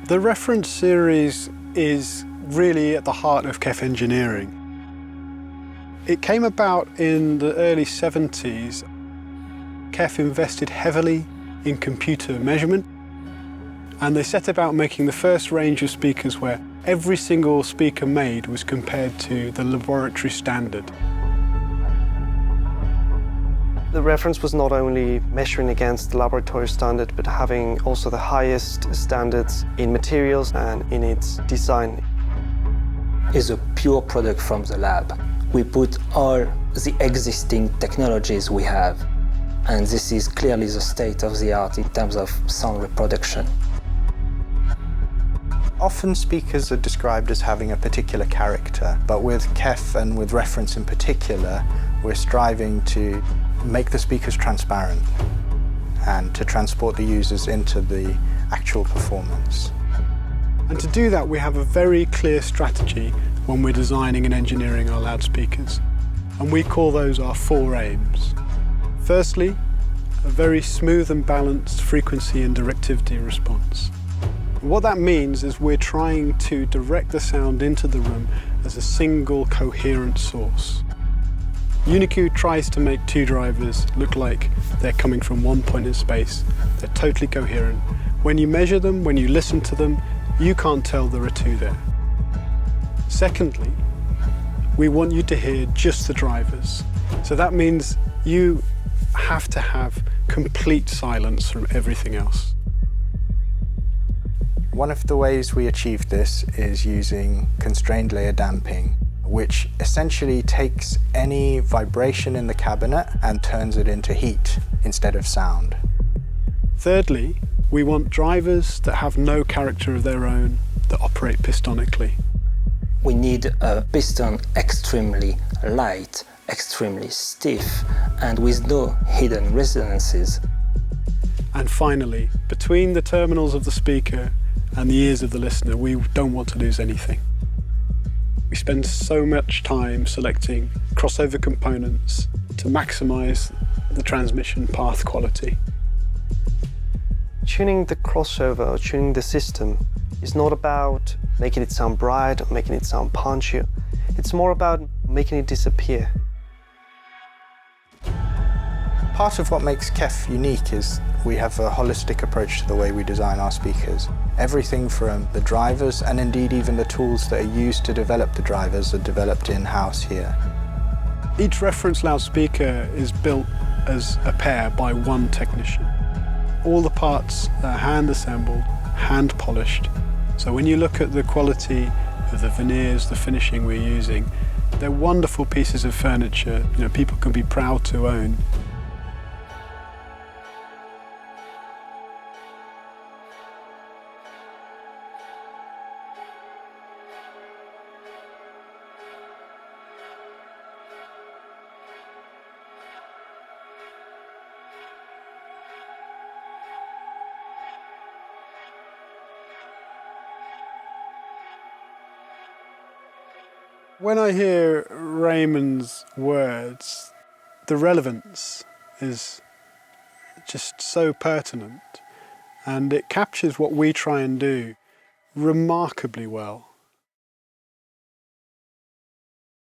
The reference series is really at the heart of KEF engineering. It came about in the early 70s. KEF invested heavily in computer measurement, and they set about making the first range of speakers where every single speaker made was compared to the laboratory standard. The reference was not only measuring against the laboratory standard, but having also the highest standards in materials and in its design. It's a pure product from the lab. We put all the existing technologies we have, and this is clearly the state of the art in terms of sound reproduction. Often speakers are described as having a particular character, but with KEF and with reference in particular, we're striving to make the speakers transparent and to transport the users into the actual performance. And to do that, we have a very clear strategy when we're designing and engineering our loudspeakers. And we call those our 4 aims. Firstly, a very smooth and balanced frequency and directivity response. What that means is we're trying to direct the sound into the room as a single coherent source. UniQ tries to make 2 drivers look like they're coming from one point in space. They're totally coherent. When you measure them, when you listen to them, you can't tell there are 2 there. Secondly, we want you to hear just the drivers. So that means you have to have complete silence from everything else. One of the ways we achieve this is using constrained layer damping, which essentially takes any vibration in the cabinet and turns it into heat instead of sound. Thirdly, we want drivers that have no character of their own, that operate pistonically. We need a piston extremely light, extremely stiff, and with no hidden resonances. And finally, between the terminals of the speaker and the ears of the listener, we don't want to lose anything. We spend so much time selecting crossover components to maximize the transmission path quality. Tuning the crossover or tuning the system is not about making it sound bright or making it sound punchy. It's more about making it disappear. Part of what makes KEF unique is we have a holistic approach to the way we design our speakers. Everything from the drivers and indeed even the tools that are used to develop the drivers are developed in-house here. Each reference loudspeaker is built as a pair by one technician. All the parts are hand assembled, hand polished. So when you look at the quality of the veneers, the finishing we're using, they're wonderful pieces of furniture, people can be proud to own. When I hear Raymond's words, the relevance is just so pertinent, and it captures what we try and do remarkably well.